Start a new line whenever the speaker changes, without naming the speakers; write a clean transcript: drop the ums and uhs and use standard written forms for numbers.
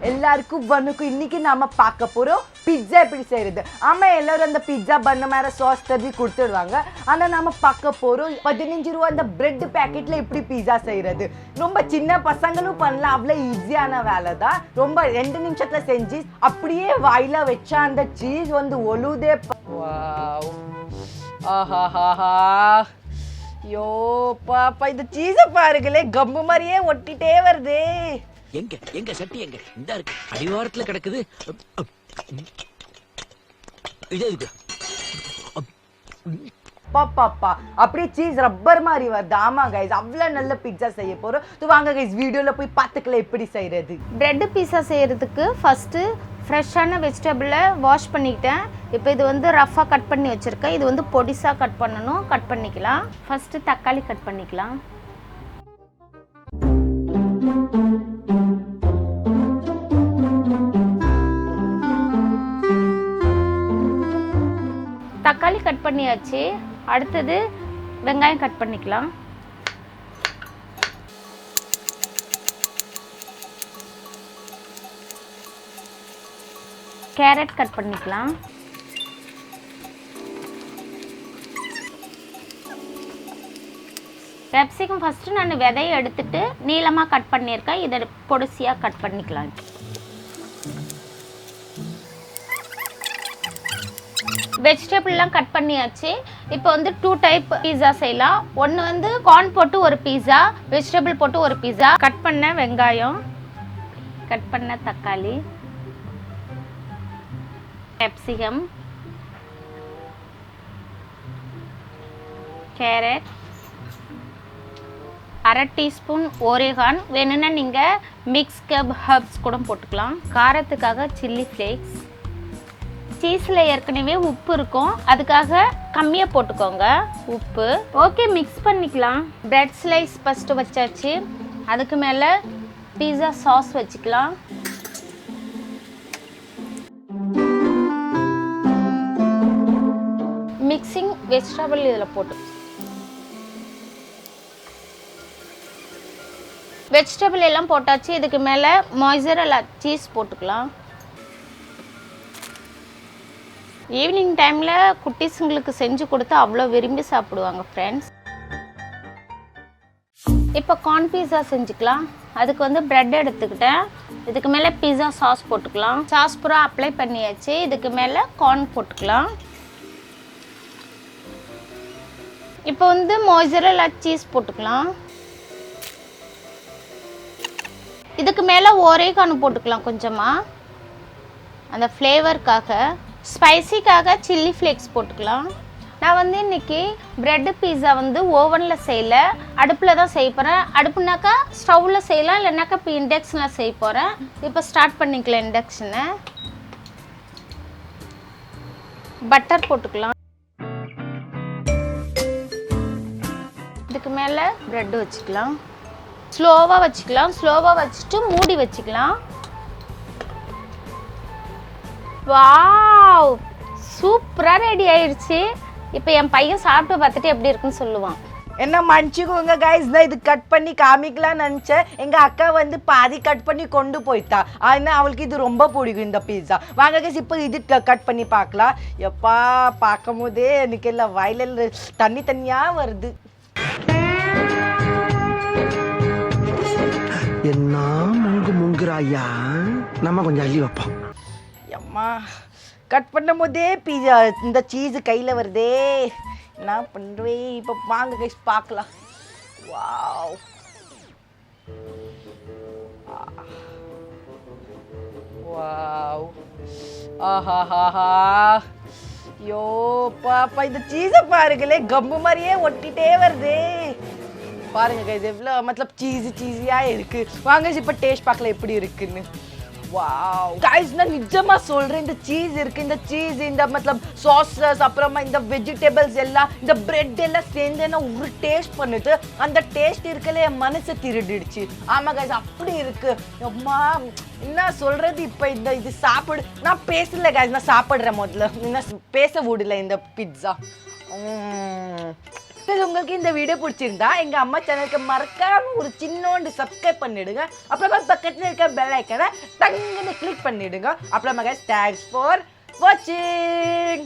எல்லாருக்கும் வணக்கம். இன்னைக்கு நாம பார்க்க போறோம் பிட்சா எப்படி செய்யறது. ஆமா, எல்லாரும் அந்த பிட்சா பண்ண மேல சாஸ் தடவி கொடுத்துடுவாங்க. ஆனா நாம பார்க்க போறோம் 15 ரூபா அந்த பிரெட் பேக்கெட்ல எப்படி பிட்சா செய்யறது. ரொம்ப சின்ன பசங்களும் பண்ணலாம், அவ்வளவு ஈஸியான வேலை தான். ரொம்ப 2 நிமிஷத்துல செஞ்சு அப்படியே வாயில வச்சா அந்த சீஸ் வந்து ஒழுதே. வாவ், ஆஹாஹாஹா, யோ பாப்பா, இந்த சீஸ பாருங்களே, கம்பு மாதிரியே ஒட்டிட்டே வருதே.
எங்க எங்க சட்டி எங்க? இந்த இருக்கு, அடிவாரத்துல கிடக்குது. இது
பாப்பா அப்படியே சீஸ் ரப்பர் மாதிரி வருது. ஆமா கைஸ், அவ்வளவு நல்ல பிட்சா செய்ய போறோம். வாங்க கைஸ், வீடியோல போய் பார்த்துக்கலாம் எப்படி செய்யறது.
பிரெட் பீஸா செய்யறதுக்கு ஃபர்ஸ்ட் ஃப்ரெஷ்ஷான வெஜிடபிளை வாஷ் பண்ணிக்கிட்டேன். இப்போ இது வந்து ரஃபாக கட் பண்ணி வச்சுருக்கேன். இது வந்து பொடிசாக கட் பண்ணணும். கட் பண்ணிக்கலாம். ஃபஸ்ட்டு தக்காளி கட் பண்ணிக்கலாம். தக்காளி கட் பண்ணியாச்சு. அடுத்தது வெங்காயம் கட் பண்ணிக்கலாம். கேரட் கட் பண்ணிக்கலாம். கேப்சிகம் ஃபஸ்ட்டு நான் விதையை எடுத்துட்டு நீளமாக கட் பண்ணியிருக்கேன். இதை பொடிசியாக கட் பண்ணிக்கலாம். வெஜிடபிள்லாம் கட் பண்ணியாச்சு. இப்போ வந்து 2 டைப் பீஸா செய்யலாம். ஒன்று வந்து கார்ன் போட்டு ஒரு பீஸா, வெஜிடபிள் போட்டு ஒரு பீஸா. கட் பண்ண வெங்காயம், கட் பண்ண தக்காளி, கேப்சிகம், கேரட், 1/2 டீஸ்பூன் ஓரிகான். வேணும்னா நீங்கள் மிக்ஸ் கப் ஹர்ப்ஸ் கூட போட்டுக்கலாம். காரத்துக்காக சில்லி ஃப்ளேக்ஸ். சீஸில் ஏற்கனவே உப்பு இருக்கும், அதுக்காக கம்மியாக போட்டுக்கோங்க உப்பு. ஓகே, மிக்ஸ் பண்ணிக்கலாம். பிரெட் ஸ்லைஸ் ஃபஸ்ட்டு வச்சாச்சு. அதுக்கு மேலே பீஸா சாஸ் வச்சுக்கலாம். மிக்சிங் வெஜிடபிள் இதில் போட்டு வெஜிடபிள் எல்லாம் போட்டாச்சு. இதுக்கு மேலே மொசரல்லா சீஸ் போட்டுக்கலாம். ஈவினிங் டைமில் குட்டீஸுங்களுக்கு செஞ்சு கொடுத்தா அவ்வளோ விரும்பி சாப்பிடுவாங்க ஃப்ரெண்ட்ஸ். இப்போ கார்ன் பீஸா செஞ்சுக்கலாம். அதுக்கு வந்து ப்ரெட் எடுத்துக்கிட்டேன். இதுக்கு மேலே பீஸா சாஸ் போட்டுக்கலாம். சாஸ் பூரா அப்ளை பண்ணியாச்சு. இதுக்கு மேலே கார்ன் போட்டுக்கலாம். இப்போ வந்து மொசரல்லா சீஸ் போட்டுக்கலாம். இதுக்கு மேலே ஓரேகானோ போட்டுக்கலாம் கொஞ்சமாக, அந்த ஃப்ளேவருக்காக. ஸ்பைசிக்காக சில்லி ஃப்ளேக்ஸ் போட்டுக்கலாம். நான் வந்து இன்றைக்கி ப்ரெட்டு பீஸா வந்து ஓவனில் செய்யல, அடுப்பில் தான் செய்ய போகிறேன். அடுப்புனாக்கா ஸ்டவ்வில் செய்யலாம், இல்லைனாக்கா இப்போ இண்டக்ஷனில் செய்ய போகிறேன். இப்போ ஸ்டார்ட் பண்ணிக்கலாம் இண்டக்ஷனை. பட்டர் போட்டுக்கலாம். இதுக்கு மேலே ப்ரெட்டு வச்சுக்கலாம். ஸ்லோவாக வச்சுக்கலாம். ஸ்லோவாக வச்சுட்டு மூடி வச்சுக்கலாம். வாவ், சூப்பராக ரெடி ஆயிடுச்சு. இப்போ என் பையன் சாப்பிட்டு பார்த்துட்டு எப்படி இருக்குன்னு சொல்லுவான்.
என்ன மன்னிச்சுக்கோங்க கைஸ், நான் இது கட் பண்ணி காமிக்கலாம்னு நினச்சேன். எங்கள் அக்கா வந்து பாதி கட் பண்ணி கொண்டு போயிட்டா. ஆனால் அவளுக்கு இது ரொம்ப பிடிக்கும் இந்த பீஸா. வாங்க கைஸ், இப்போ இது கட் பண்ணி பார்க்கலாம். எப்பா, பார்க்கும் போதே எனக்கு எல்லாம் வயலில் தண்ணி தண்ணியாக வருது.
என்ன முங்குறாயா, நம்ம கொஞ்சம் அள்ளி வைப்போம்.
அம்மா, கட் பண்ணும் போதே பீஸா இந்த சீஸு கையில் வருதே, என்ன பண்ணுறேன். இப்போ வாங்க கைஸ் பார்க்கலாம். வாவ், வாவ், ஆஹாஹாஹா, யோ பாப்பா, இந்த சீஸை பாருங்களே, கம்பு மாதிரியே ஒட்டிட்டே வருதே. பாருங்க கைஸ், எவ்வளோ மத்தலப் சீஸியாக இருக்குது. வாங்க இப்போ டேஸ்ட் பார்க்கலாம் எப்படி இருக்குன்னு. வாவ் गाइस, நான் நிஜமா சொல்றேன், இந்த சீஸ் இருக்கு, இந்த சீஸ், இந்த மத்தலப் சாஸஸ், அப்புறமா இந்த வெஜிடபிள்ஸ் எல்லாம், இந்த பிரெட் எல்லாம் சேர்ந்து ஒரு டேஸ்ட் பண்ணுது. அந்த டேஸ்ட் இருக்கல என் மனசை திருடிடுச்சு. ஆமா गाइस, அப்படி இருக்கு. அம்மா, என்ன சொல்றது. இப்போ இந்த இது சாப்பிடு. நான் பேசல गाइस, நான் சாப்பிடுறேன். முதல்ல என்ன பேச விடல இந்த பிட்சா. உங்களுக்கு இந்த வீடியோ பிடிச்சிருந்தா எங்க அம்மா சேனலுக்கு மறக்காம ஒரு சின்னோண்டு சப்ஸ்கிரைப் பண்ணிடுங்க. அப்புறமா பக்கத்துல இருக்க பெல் ஐக்கனை டங்குன்னு கிளிக் பண்ணிடுங்க. அப்புறமா தேங்க்ஸ் ஃபார் வாட்சிங்.